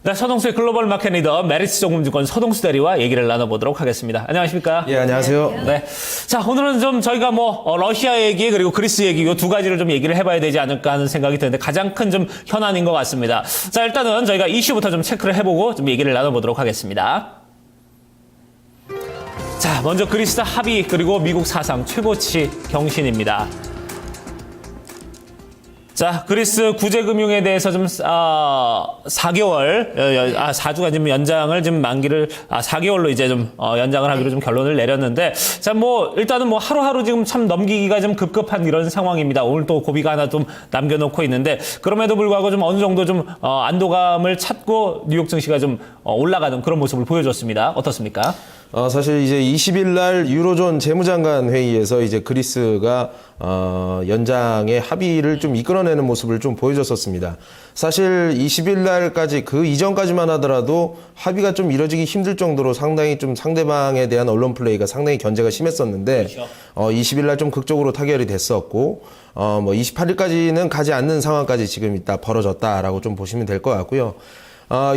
네, 서동수의 글로벌 마켓 리더 메리츠 정금증권 서동수 대리와 얘기를 나눠보도록 하겠습니다. 안녕하십니까? 예, 안녕하세요. 네. 자, 오늘은 좀 저희가 러시아 얘기 그리고 그리스 얘기 이 두 가지를 좀 얘기를 해봐야 되지 않을까 하는 생각이 드는데 가장 큰 좀 현안인 것 같습니다. 자, 일단은 저희가 이슈부터 좀 체크를 해보고 좀 얘기를 나눠보도록 하겠습니다. 자, 먼저 그리스 합의 그리고 미국 사상 최고치 경신입니다. 자, 그리스 구제금융에 대해서 좀, 4개월, 4주간 지금 연장을 지금 만기를, 4개월로 이제 좀, 연장을 하기로 좀 결론을 내렸는데, 자, 일단은 하루하루 지금 참 넘기기가 좀 급급한 이런 상황입니다. 오늘 또 고비가 하나 좀 남겨놓고 있는데, 그럼에도 불구하고 좀 어느 정도 좀, 안도감을 찾고 뉴욕 증시가 좀, 올라가는 그런 모습을 보여줬습니다. 어떻습니까? 사실 이제 20일 날 유로존 재무장관 회의에서 이제 그리스가 연장의 합의를 좀 이끌어내는 모습을 좀 보여줬었습니다. 사실 20일 날까지 그 이전까지만 하더라도 합의가 좀 이뤄지기 힘들 정도로 상당히 좀 상대방에 대한 언론 플레이가 상당히 견제가 심했었는데, 그렇죠. 20일 날 좀 극적으로 타결이 됐었고, 28일까지는 가지 않는 상황까지 지금 있다 벌어졌다라고 좀 보시면 될 것 같고요.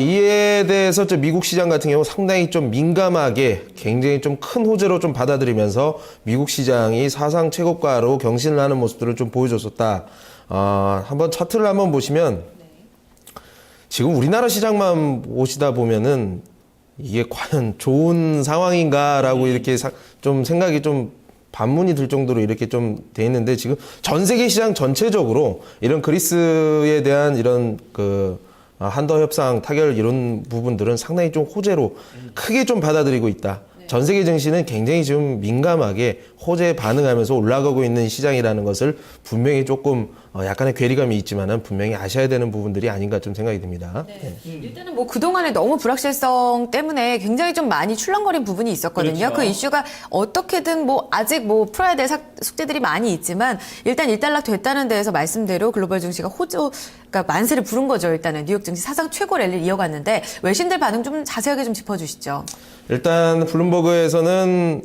이에 대해서 미국 시장 같은 경우 상당히 좀 민감하게 굉장히 좀 큰 호재로 좀 받아들이면서 미국 시장이 사상 최고가로 경신을 하는 모습들을 좀 보여줬었다. 한번 차트를 한번 보시면 지금 우리나라 시장만 보시다 보면은 이게 과연 좋은 상황인가라고 이렇게 좀 생각이 좀 반문이 들 정도로 이렇게 좀 돼 있는데, 지금 전 세계 시장 전체적으로 이런 그리스에 대한 이런 한더 협상 타결 이런 부분들은 상당히 좀 호재로 크게 좀 받아들이고 있다. 전 세계 증시는 굉장히 지금 민감하게 호재에 반응하면서 올라가고 있는 시장이라는 것을 분명히 조금 약간의 괴리감이 있지만은 분명히 아셔야 되는 부분들이 아닌가 좀 생각이 듭니다. 네. 일단은 그동안에 너무 불확실성 때문에 굉장히 좀 많이 출렁거린 부분이 있었거든요. 그렇죠. 그 이슈가 어떻게든 아직 풀어야 될 숙제들이 많이 있지만 일단 일단락 됐다는 데에서 말씀대로 글로벌 증시가 그러니까 만세를 부른 거죠. 일단은 뉴욕 증시 사상 최고 랠리를 이어갔는데 외신들 반응 좀 자세하게 좀 짚어주시죠. 일단 블룸버그에서는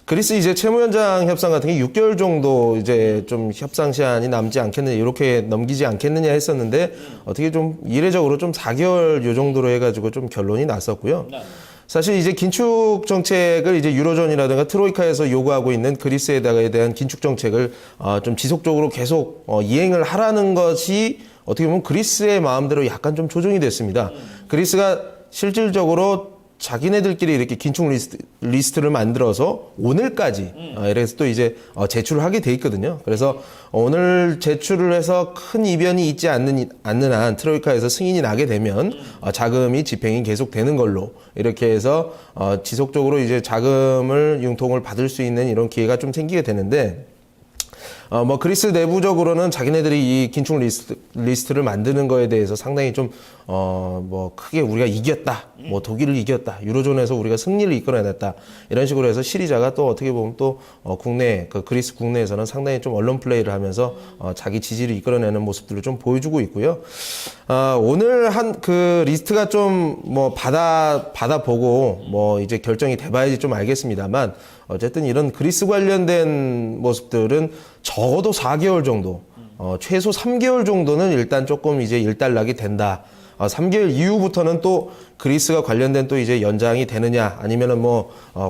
그리스 이제 채무 연장 협상 같은 게 6개월 정도 이제 좀 협상 시한이 남지 않겠느냐, 이렇게 넘기지 않겠느냐 했었는데 어떻게 좀 이례적으로 좀 4개월 요 정도로 해가지고 좀 결론이 났었고요. 사실 이제 긴축 정책을 이제 유로존이라든가 트로이카에서 요구하고 있는 그리스에다가에 대한 긴축 정책을 좀 지속적으로 계속 이행을 하라는 것이 어떻게 보면 그리스의 마음대로 약간 좀 조정이 됐습니다. 그리스가 실질적으로 자기네들끼리 이렇게 긴축 리스트를 만들어서 오늘까지 이래서 또 이제 제출을 하게 돼 있거든요. 그래서 오늘 제출을 해서 큰 이변이 있지 않는 한 트로이카에서 승인이 나게 되면 자금이 집행이 계속 되는 걸로 이렇게 해서 지속적으로 이제 자금을 융통을 받을 수 있는 이런 기회가 좀 생기게 되는데, 그리스 내부적으로는 자기네들이 이 긴축 리스트를 만드는 거에 대해서 상당히 좀, 크게 우리가 이겼다. 독일을 이겼다. 유로존에서 우리가 승리를 이끌어냈다. 이런 식으로 해서 시리자가 또 어떻게 보면 또, 그리스 국내에서는 상당히 좀 언론 플레이를 하면서, 자기 지지를 이끌어내는 모습들을 좀 보여주고 있고요. 오늘 리스트가 좀, 받아보고, 이제 결정이 돼봐야지 좀 알겠습니다만, 어쨌든 이런 그리스 관련된 모습들은 적어도 4개월 정도, 최소 3개월 정도는 일단 조금 이제 일단락이 된다. 3개월 이후부터는 또 그리스가 관련된 또 이제 연장이 되느냐, 아니면은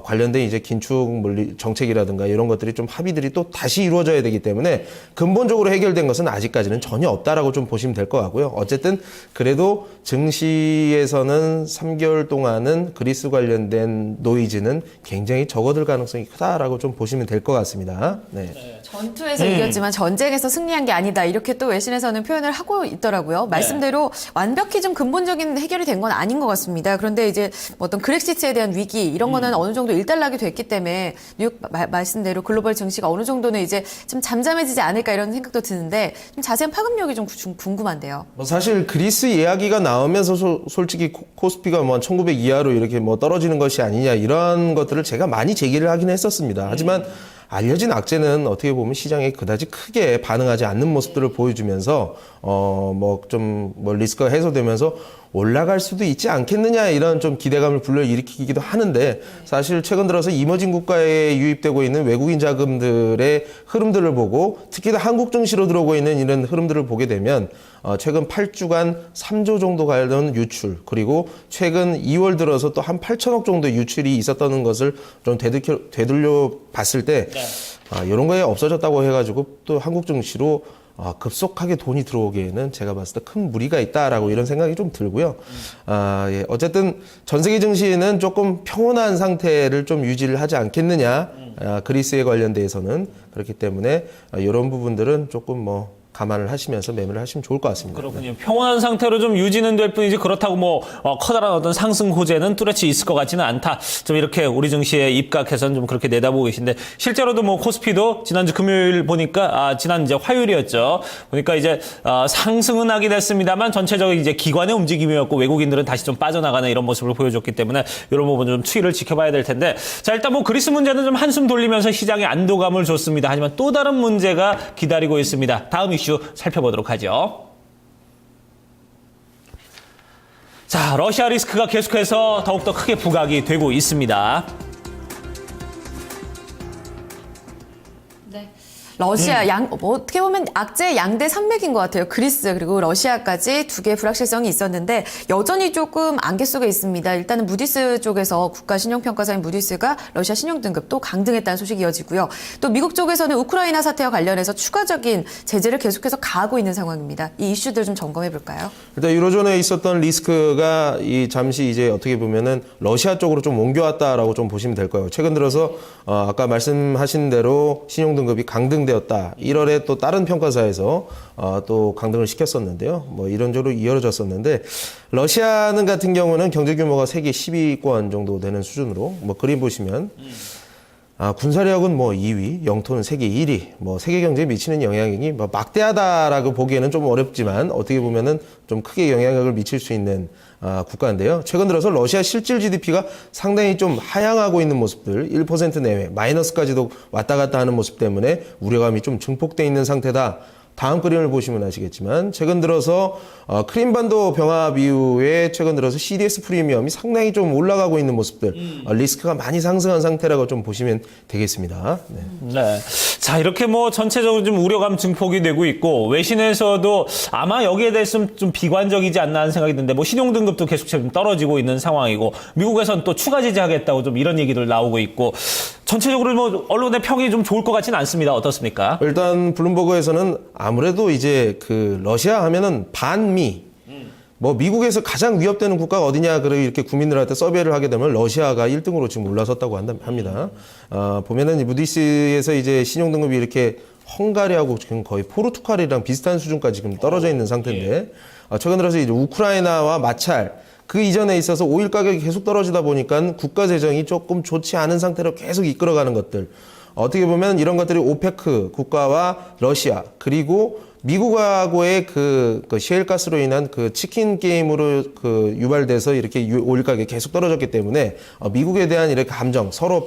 관련된 이제 긴축 정책이라든가 이런 것들이 좀 합의들이 또 다시 이루어져야 되기 때문에 근본적으로 해결된 것은 아직까지는 전혀 없다라고 좀 보시면 될 것 같고요. 어쨌든 그래도 증시에서는 3개월 동안은 그리스 관련된 노이즈는 굉장히 적어들 가능성이 크다라고 좀 보시면 될 것 같습니다. 네. 전투에서 이겼지만 전쟁에서 승리한 게 아니다. 이렇게 또 외신에서는 표현을 하고 있더라고요. 말씀대로 완벽히 좀 근본적인 해결이 된 건 아닌 것 같습니다. 그런데 이제 어떤 그렉시트에 대한 위기 이런 거는 어느 정도 일단락이 됐기 때문에 뉴욕 말씀대로 글로벌 증시가 어느 정도는 이제 좀 잠잠해지지 않을까 이런 생각도 드는데 좀 자세한 파급력이 좀 궁금한데요. 사실 그리스 이야기가 나오면서 솔직히 코스피가 1900 이하로 이렇게 떨어지는 것이 아니냐 이런 것들을 제가 많이 제기를 하긴 했었습니다. 하지만 알려진 악재는 어떻게 보면 시장에 그다지 크게 반응하지 않는 모습들을 보여주면서 리스크가 해소되면서 올라갈 수도 있지 않겠느냐 이런 좀 기대감을 불러일으키기도 하는데 사실 최근 들어서 이머징 국가에 유입되고 있는 외국인 자금들의 흐름들을 보고 특히 다 한국 증시로 들어오고 있는 이런 흐름들을 보게 되면 최근 8주간 3조 정도 가던 유출 그리고 최근 2월 들어서 또 한 8천억 정도 유출이 있었다는 것을 좀 되돌려 봤을 때 이런 거에 없어졌다고 해가지고 또 한국 증시로 급속하게 돈이 들어오기에는 제가 봤을 때 큰 무리가 있다라고 이런 생각이 좀 들고요. 예. 어쨌든 전 세계 증시는 조금 평온한 상태를 좀 유지를 하지 않겠느냐. 그리스에 관련돼서는 그렇기 때문에 이런 부분들은 조금 뭐 감안을 하시면서 매매를 하시면 좋을 것 같습니다. 그렇군요. 평온한 상태로 좀 유지는 될 뿐이지 그렇다고 뭐 커다란 어떤 상승 호재는 뚜렷이 있을 것 같지는 않다. 좀 이렇게 우리 증시에 입각해서는 좀 그렇게 내다보고 계신데 실제로도 뭐 코스피도 지난주 금요일 보니까 지난 이제 화요일이었죠. 보니까 이제 상승은 하긴 했습니다만 전체적으로 이제 기관의 움직임이었고 외국인들은 다시 좀 빠져나가는 이런 모습을 보여줬기 때문에 이런 부분 좀 추이를 지켜봐야 될 텐데 자 일단 뭐 그리스 문제는 좀 한숨 돌리면서 시장에 안도감을 줬습니다. 하지만 또 다른 문제가 기다리고 있습니다. 다음 이슈 살펴보도록 하죠. 자, 러시아 리스크가 계속해서 더욱더 크게 부각이 되고 있습니다. 러시아 어떻게 보면 악재 양대 산맥인 것 같아요. 그리스 그리고 러시아까지 두 개의 불확실성이 있었는데 여전히 조금 안개 속에 있습니다. 일단은 무디스 쪽에서 국가 신용평가사인 무디스가 러시아 신용등급 또 강등했다는 소식이 이어지고요. 또 미국 쪽에서는 우크라이나 사태와 관련해서 추가적인 제재를 계속해서 가하고 있는 상황입니다. 이 이슈들 좀 점검해 볼까요? 일단 유로존에 있었던 리스크가 잠시 이제 어떻게 보면은 러시아 쪽으로 좀 옮겨왔다라고 좀 보시면 될 거예요. 최근 들어서 아까 말씀하신 대로 신용등급이 강등되었다. 1월에 또 다른 평가사에서 또 강등을 시켰었는데요. 뭐 이런저런 이어졌었는데 러시아는 같은 경우는 경제 규모가 세계 10위권 정도 되는 수준으로 뭐 그림 보시면 군사력은 뭐 2위, 영토는 세계 1위, 뭐 세계 경제에 미치는 영향이 뭐 막대하다라고 보기에는 좀 어렵지만 어떻게 보면은 좀 크게 영향력을 미칠 수 있는 국가인데요. 최근 들어서 러시아 실질 GDP가 상당히 좀 하향하고 있는 모습들, 1% 내외, 마이너스까지도 왔다 갔다 하는 모습 때문에 우려감이 좀 증폭돼 있는 상태다. 다음 그림을 보시면 아시겠지만 최근 들어서 크림반도 병합 이후에 최근 들어서 CDS 프리미엄이 상당히 좀 올라가고 있는 모습들 리스크가 많이 상승한 상태라고 좀 보시면 되겠습니다. 네. 자 이렇게 뭐 전체적으로 좀 우려감 증폭이 되고 있고 외신에서도 아마 여기에 대해서는 좀 비관적이지 않나 하는 생각이 드는데 뭐 신용등급도 계속 좀 떨어지고 있는 상황이고 미국에서는 또 추가 제재하겠다고 좀 이런 얘기들 나오고 있고 전체적으로 뭐 언론의 평이 좀 좋을 것 같지는 않습니다. 어떻습니까? 일단 블룸버그에서는 아무래도 이제 그 러시아 하면은 반미 뭐 미국에서 가장 위협되는 국가가 어디냐 이렇게 국민들한테 서베이를 하게 되면 러시아가 1등으로 지금 올라섰다고 합니다. 보면은 무디스에서 이제 신용등급이 이렇게 헝가리하고 지금 거의 포르투갈이랑 비슷한 수준까지 지금 떨어져 있는 상태인데 최근 들어서 이제 우크라이나와 마찰 그 이전에 있어서 오일 가격이 계속 떨어지다 보니까 국가 재정이 조금 좋지 않은 상태로 계속 이끌어가는 것들. 어떻게 보면 이런 것들이 오페크 국가와 러시아 그리고 미국하고의 그 시엘가스로 인한 그 치킨 게임으로 유발돼서 이렇게 오일 가격이 계속 떨어졌기 때문에 미국에 대한 이렇게 감정 서로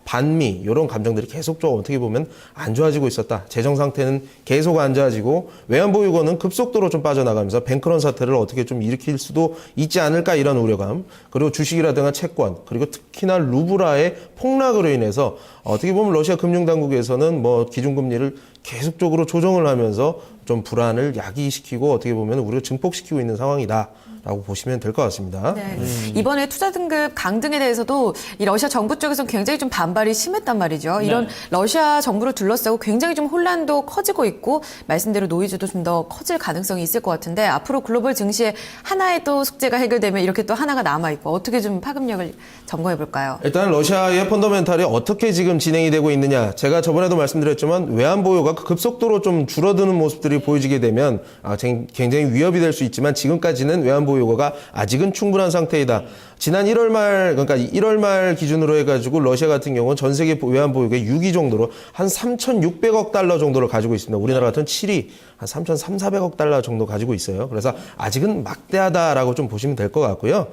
반미 이런 감정들이 계속 좀 어떻게 보면 안 좋아지고 있었다. 재정 상태는 계속 안 좋아지고 외환보유고는 급속도로 좀 빠져나가면서 뱅크런 사태를 어떻게 좀 일으킬 수도 있지 않을까 이런 우려감 그리고 주식이라든가 채권 그리고 특히나 루브라의 폭락으로 인해서 어떻게 보면 러시아 금융당국에서는 뭐 기준금리를 계속적으로 조정을 하면서 좀 불안을 야기시키고 어떻게 보면 우리가 증폭시키고 있는 상황이다라고 보시면 될 것 같습니다. 네. 이번에 투자 등급 강등에 대해서도 이 러시아 정부 쪽에서 굉장히 좀 반발이 심했단 말이죠. 이런 러시아 정부를 둘러싸고 굉장히 좀 혼란도 커지고 있고 말씀대로 노이즈도 좀 더 커질 가능성이 있을 것 같은데 앞으로 글로벌 증시에 하나의 또 숙제가 해결되면 이렇게 또 하나가 남아있고 어떻게 좀 파급력을 점검해 볼까요? 일단 러시아의 펀더멘탈이 어떻게 지금 진행이 되고 있느냐. 제가 저번에도 말씀드렸지만 외환보유가 급속도로 좀 줄어드는 모습들이 보여지게 되면 굉장히 위협이 될 수 있지만 지금까지는 외환보유고가 아직은 충분한 상태이다. 지난 1월 말 그러니까 1월 말 기준으로 해가지고 러시아 같은 경우는 전 세계 외환보유고의 6위 정도로 한 3,600억 달러 정도를 가지고 있습니다. 우리나라 같은 7위 한 3,400억 달러 정도 가지고 있어요. 그래서 아직은 막대하다라고 좀 보시면 될 것 같고요.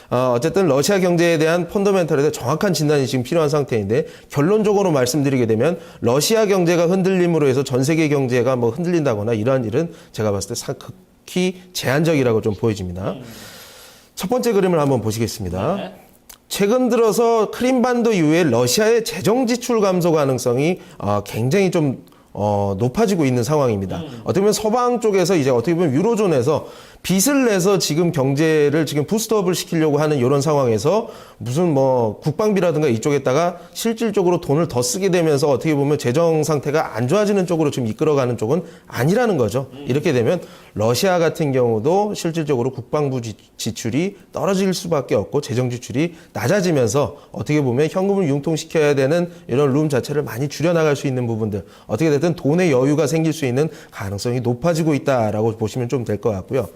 어쨌든 러시아 경제에 대한 펀더멘털에 대한 정확한 진단이 지금 필요한 상태인데 결론적으로 말씀드리게 되면 러시아 경제가 흔들림으로 해서 전 세계 경제가 뭐 흔들린다거나 이러한 일은 제가 봤을 때 극히 제한적이라고 좀 보여집니다. 첫 번째 그림을 한번 보시겠습니다. 네. 최근 들어서 크림반도 이후에 러시아의 재정 지출 감소 가능성이 굉장히 좀 높아지고 있는 상황입니다. 어떻게 보면 서방 쪽에서 이제 어떻게 보면 유로존에서 빚을 내서 지금 경제를 지금 부스트업을 시키려고 하는 이런 상황에서 무슨 뭐 국방비라든가 이쪽에다가 실질적으로 돈을 더 쓰게 되면서 어떻게 보면 재정 상태가 안 좋아지는 쪽으로 좀 이끌어가는 쪽은 아니라는 거죠. 이렇게 되면 러시아 같은 경우도 실질적으로 국방부 지출이 떨어질 수밖에 없고 재정 지출이 낮아지면서 어떻게 보면 현금을 융통시켜야 되는 이런 룸 자체를 많이 줄여나갈 수 있는 부분들, 어떻게 됐든 돈의 여유가 생길 수 있는 가능성이 높아지고 있다라고 보시면 좀 될 것 같고요.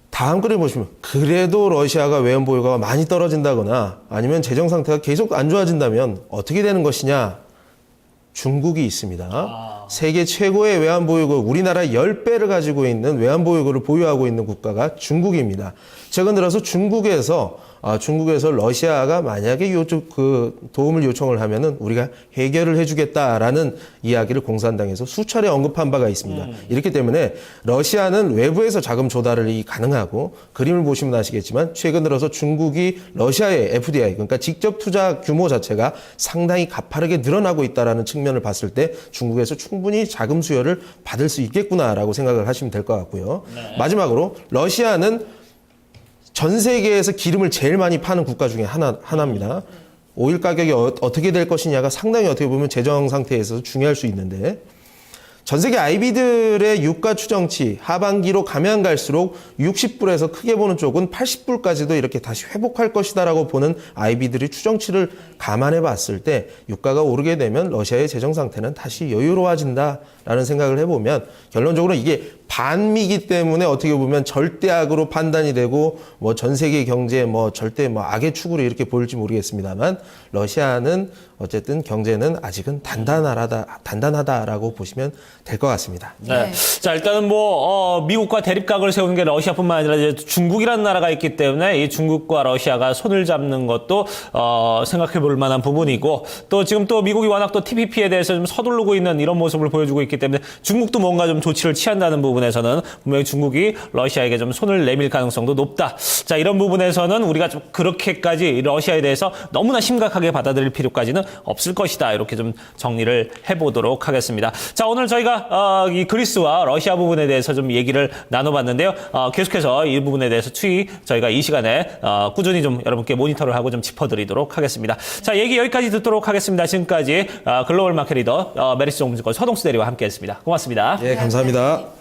다음 그림 보시면 그래도 러시아가 외환 보유고가 많이 떨어진다거나 아니면 재정 상태가 계속 안 좋아진다면 어떻게 되는 것이냐? 중국이 있습니다. 세계 최고의 외환 보유고, 우리나라 10배를 가지고 있는 외환 보유고를 보유하고 있는 국가가 중국입니다. 최근 들어서 중국에서 러시아가 만약에 도움을 요청을 하면은 우리가 해결을 해주겠다라는 이야기를 공산당에서 수차례 언급한 바가 있습니다. 이렇기 때문에 러시아는 외부에서 자금 조달이 가능하고, 그림을 보시면 아시겠지만 최근 들어서 중국이 러시아의 FDI, 그러니까 직접 투자 규모 자체가 상당히 가파르게 늘어나고 있다라는 측면을 봤을 때 중국에서 충분히 자금 수요를 받을 수 있겠구나라고 생각을 하시면 될 것 같고요. 네. 마지막으로 러시아는 전 세계에서 기름을 제일 많이 파는 국가 중에 하나입니다. 오일 가격이 어떻게 될 것이냐가 상당히 어떻게 보면 재정 상태에서 중요할 수 있는데, 전 세계 IB들의 유가 추정치 하반기로 가면 갈수록 60불에서 크게 보는 쪽은 80불까지도 이렇게 다시 회복할 것이다라고 보는 IB들의 추정치를 감안해 봤을 때 유가가 오르게 되면 러시아의 재정 상태는 다시 여유로워진다라는 생각을 해보면, 결론적으로 이게 반미이기 때문에 어떻게 보면 절대악으로 판단이 되고 뭐 전 세계 경제 뭐 절대 뭐 악의 축으로 이렇게 보일지 모르겠습니다만, 러시아는 어쨌든 경제는 아직은 단단하다라고 보시면 될 것 같습니다. 네. 자, 일단은 미국과 대립각을 세우는 게 러시아뿐만 아니라 이제 중국이라는 나라가 있기 때문에 이 중국과 러시아가 손을 잡는 것도 생각해 볼 만한 부분이고, 또 지금 또 미국이 워낙 또 TPP에 대해서 좀 서두르고 있는 이런 모습을 보여주고 있기 때문에 중국도 뭔가 좀 조치를 취한다는 부분에서는 분명히 중국이 러시아에게 좀 손을 내밀 가능성도 높다. 자, 이런 부분에서는 우리가 좀 그렇게까지 러시아에 대해서 너무나 심각하게 받아들일 필요까지는 없을 것이다. 이렇게 좀 정리를 해보도록 하겠습니다. 자, 오늘 저희가 이 그리스와 러시아 부분에 대해서 좀 얘기를 나눠봤는데요. 계속해서 이 부분에 대해서 추이 저희가 이 시간에 꾸준히 좀 여러분께 모니터를 하고 좀 짚어드리도록 하겠습니다. 자, 얘기 여기까지 듣도록 하겠습니다. 지금까지 글로벌 마켓 리더 메리츠 종무증권 서동수 대리와 함께했습니다. 고맙습니다. 예, 감사합니다.